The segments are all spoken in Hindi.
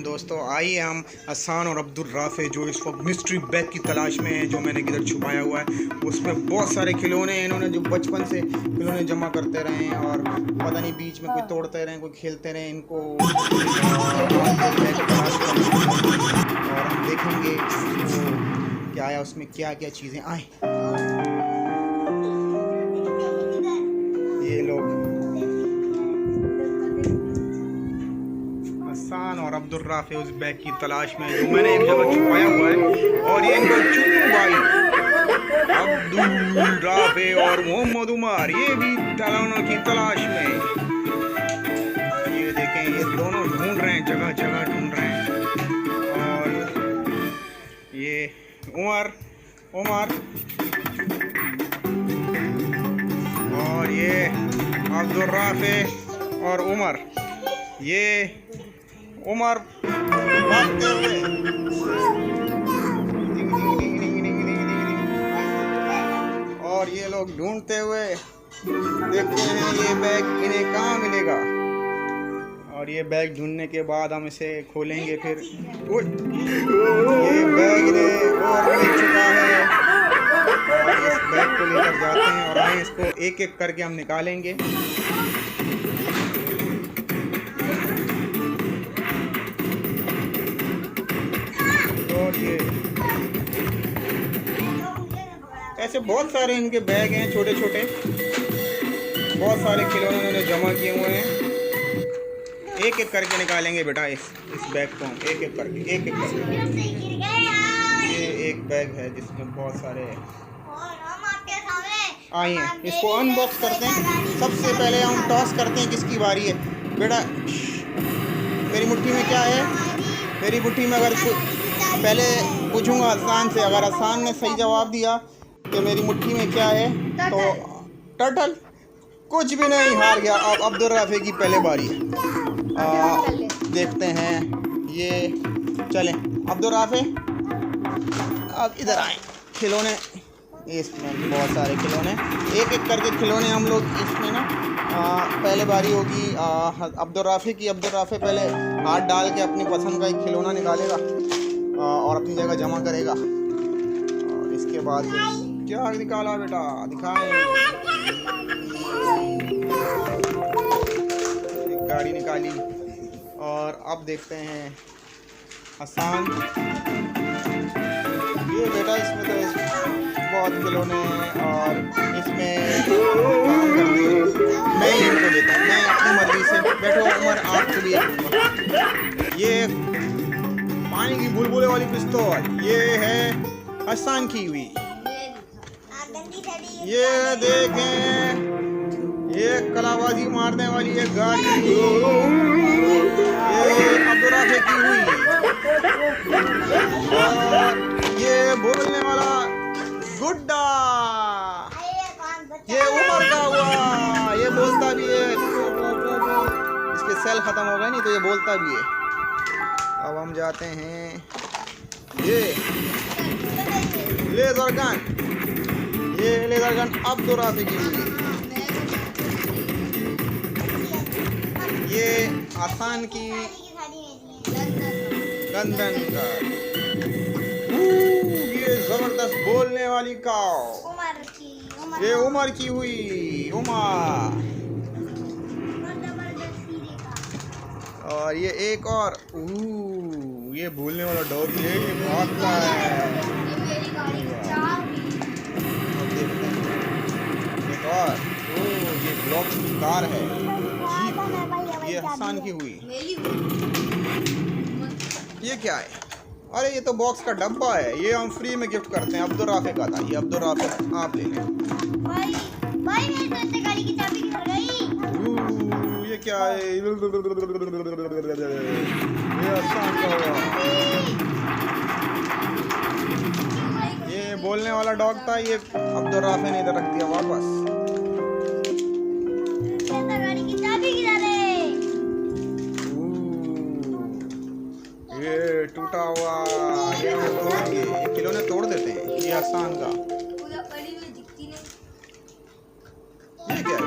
दोस्तों, आइए हम हसन और अब्दुल राफे जो इस वक्त मिस्ट्री बैग की तलाश में है, जो मैंने किधर छुपाया हुआ है। उसमें बहुत सारे खिलौने हैं, इन्होंने जो बचपन से खिलौने जमा करते रहे हैं और पता नहीं बीच में कोई तोड़ते रहे, कोई खेलते रहे इनको। और हम देखेंगे क्या आया उसमें, क्या क्या चीज़ें आए। ये लोग हसन और अब्दुल राफे उस बैग की तलाश में जो मैंने एक जगह छुपाया हुआ है। और ये इनका चुन्नू भाई अब्दुल राफे और मोहम्मद उमर, ये भी खिलौनों की तलाश में। ये देखें, ये दोनों ढूंढ रहे हैं, जगह जगह ढूंढ रहे हैं। और ये उमर और ये अब्दुल राफे और उमर, ये उमर भागते हुए और ये लोग ढूंढते हुए देखते हैं ये बैग इन्हें कहाँ मिलेगा। और ये बैग ढूंढने के बाद हम इसे खोलेंगे। फिर ये बैग इन्हें और मिल चुका है और इस बैग को लेकर जाते हैं और आए इसको एक एक करके हम निकालेंगे। और ये ऐसे बहुत सारे इनके बैग हैं, छोटे छोटे, बहुत सारे खिलौने उन्होंने जमा किए हुए हैं। एक एक करके निकालेंगे बेटा इस बैग को, एक एक करके ये एक बैग है जिसमें बहुत सारे। आइए इसको अनबॉक्स करते हैं। सबसे पहले हम टॉस करते हैं किसकी बारी है। बेटा मेरी मुट्ठी में क्या है? मेरी मुट्ठी में अगर पहले पूछूंगा हसन से, अगर हसन ने सही जवाब दिया कि मेरी मुट्ठी में क्या है तो टर्टल। कुछ भी नहीं, हार गया। अब अब्दुल राफे की पहले बारी है। देखते हैं ये, चलें अब्दुल राफे अब इधर आए। खिलौने इसमें बहुत सारे खिलौने, एक एक करके खिलौने हम लोग इसमें ना पहले बारी होगी अब्दुल राफे की। अब्दुल राफे पहले हाथ डाल के अपनी पसंद का एक खिलौना निकालेगा और अपनी जगह जमा करेगा। और इसके बाद क्या निकाला बेटा, दिखाएं। एक गाड़ी निकाली। और अब देखते हैं हसन। ये बेटा इसमें तो बहुत खिलौने हैं और इसमें काम करते हैं। मैं ही इनको देता हूँ, मैं अपनी मर्जी से। बैठो उमर, आपको भी। ये पानी की बुलबुले वाली पिस्तौल, ये है हसन की हुई। ये देखें, ये कलाबाजी मारने वाली है गाड़ी, ये अब्दुल राफे की हुई। और ये बोलने वाला गुड्डा, ये उमर का हुआ। ये बोलता भी है, इसके सेल खत्म हो गए नहीं तो ये बोलता भी है। अब हम जाते हैं ये लेजर गन। ये लेजर गन अब्दुल राफे की हुई। ये हसन की गंदन का। ये जबरदस्त बोलने वाली काव, ये उमर की हुई। उमर। और ये एक और, ये बोलने वाला डॉग है, ये भागता है। एक और, ये ब्लॉक की कार है, जीप। ये हसन की हुई। ये क्या है? अरे ये तो बॉक्स का डब्बा है, ये हम फ्री में गिफ्ट करते हैं। अब्दुल राफे का था ये। अब्दुल राफे आप ले लें। ये क्या है? ये हसन का हुआ। ये बोलने वाला डॉग था, ये अब्दुल राफे ने इधर रख दिया वापस। ये टूटा हुआ, ये तोड़ेंगे, ये खिलौने तोड़ देते हैं। ये हसन का। ये क्या है?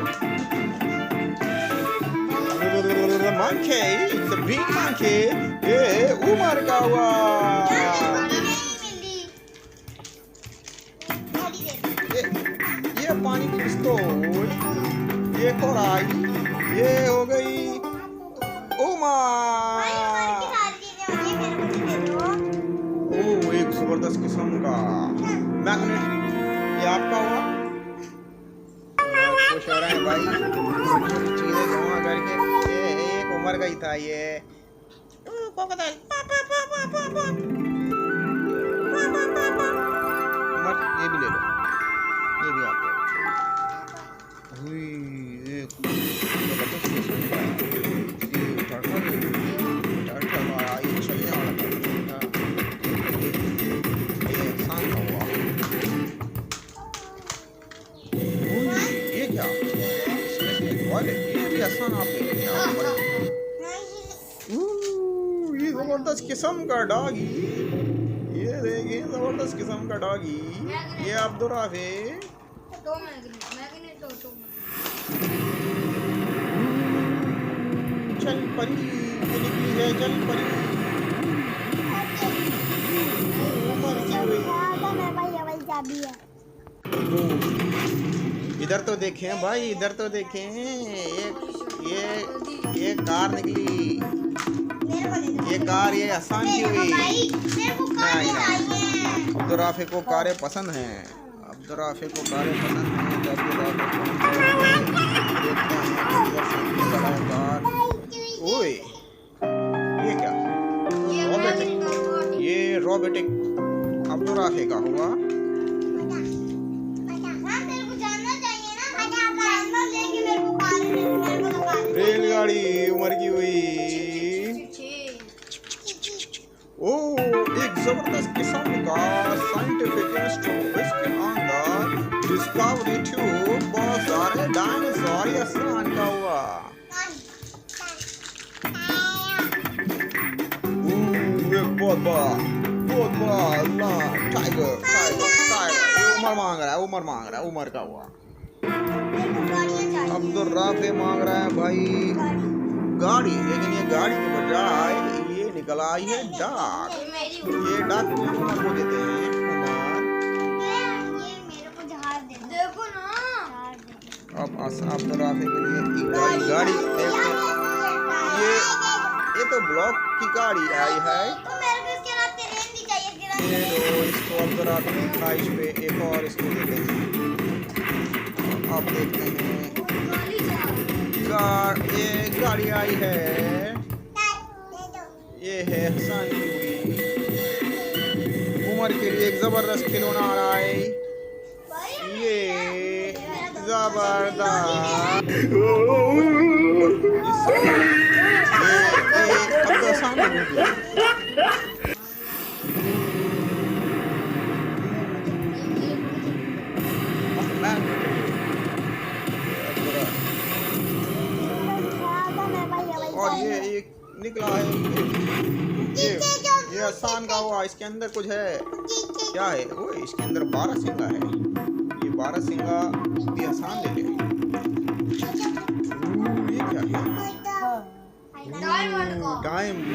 monkey. It's big monkey. ये उमर का हुआ। ये पानी पिस्तौल, ये कोराई, ये हो गई उमर। ओह, एक जबरदस्त किस्म का मैग्नेट, ये आपका हुआ। खुश हो रहे हैं भाई चीजें जमा करके। ये एक उम्र का ही था ये। उमर, ये भी ले लो, ये भी आपको। ये जबरदस्त किस्म का डॉगी, ये देखिए जबरदस्त किस्म का डॉगी। ये अब्दुर्राफे। चल परी ये निकली है, चल परी। इधर तो देखें भाई, इधर तो देखें। ये कार निकली। ये कार ये आसान की हुई। अब्दुर्राफे को कारें पसंद हैं। अब्दुर्राफे को कारें पसंद हैं। ओए, ये क्या? रोबोटिक। ये रोबोटिक अब्दुर्राफे का हुआ। रेलगाड़ी उमर की हुई। ओह, एक जबरदस्त किस्म का साइंटिफिक इंस्ट्रूमेंट इसके अंदर डिस्कवरी ट्यूब, बहुत सारे डायनासोर आसान का हुआ। ये बहुत बड़ा टाइगर। ये उमर मांग रहा है, उमर का हुआ। अब्दुर्राफे मांग रहा है भाई गाड़ी, लेकिन ये गाड़ी के बजाय ये निकल आई है डाक। ये डाक उमर को देते हैं। अब अब्दुर्राफे के लिए गाड़ी देखते। ये तो ब्लॉक की गाड़ी आई है। ये दो इसको अब्दुर्राफे ने ख्वाहिश पे एक और इसको देते हैं। आप देखते हैं ये गाड़ी आई है। ये है हसन की हुई। उमर के लिए एक जबरदस्त खिलौना आ रहा है। ये जबरदस्त। और ये एक निकला है। ये आसान का हुआ। इसके अंदर कुछ है, क्या है वो? इसके अंदर 12 सिंगा है। ये 12 सिंगा भी आसान ले ले। ये क्या है? डायमंड।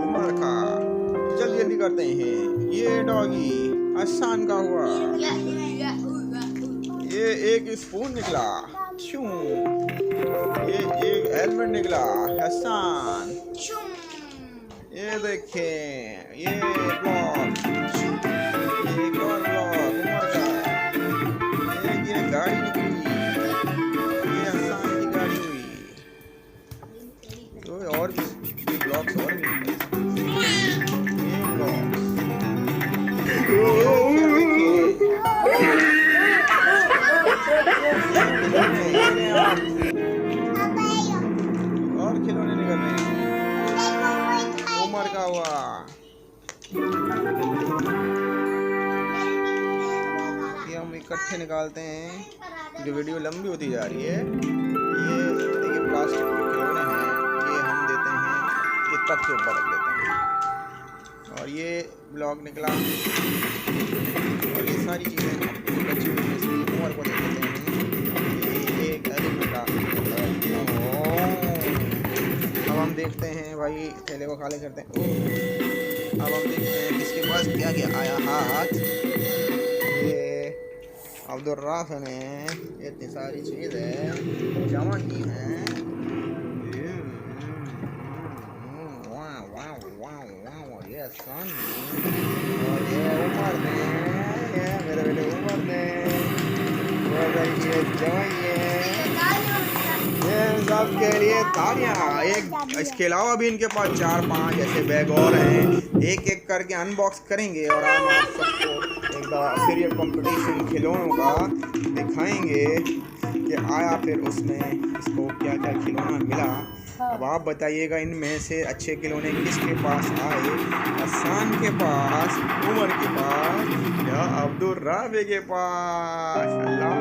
उमर का। जल्दी करते हैं। ये डॉगी आसान का हुआ। ये एक स्पून निकला। क्यों? ये एक हेलमेट निकला। हसन। ये देखें, ये ब्लॉक, एक और ब्लॉक उमर का। ये गाड़ी निकली। ये हसन की गाड़ी हुई। तो और भी ब्लॉक्स और भी निकले। ये ब्लॉक्स। और खिलौने निकल रहे हैं। उमर का हुआ। ये हम इकट्ठे निकालते हैं। जो वीडियो लंबी होती जा रही है। ये देखिए प्लास्टिक के खिलौने हैं। ये हम देते हैं, ये ट्रक के ऊपर रख देते हैं। और ये ब्लॉक निकला। और ये सारी चीज़ें भाई थैले को खाली करते हैं। अब हम देखते हैं किसके पास क्या क्या आया हाथ। ये अब्दुर्राफ ने इतनी सारी चीज़ें जमा की हैं। ये सन और ये उमर ने, ये मेरे बेटे उमर ने ये सबके लिए तालियां। एक इसके अलावा भी इनके पास 4-5 ऐसे बैग और हैं, एक एक करके अनबॉक्स करेंगे और हम आप सबको एक दफ़ा फिर ये कंपटीशन खिलौनों का दिखाएंगे कि आया फिर उसमें इसको क्या क्या खिलौना मिला। अब आप बताइएगा इनमें से अच्छे खिलौने किसके पास आए, हसन के पास, उमर के पास या अब्दुर्राफ के पास। अल्लाह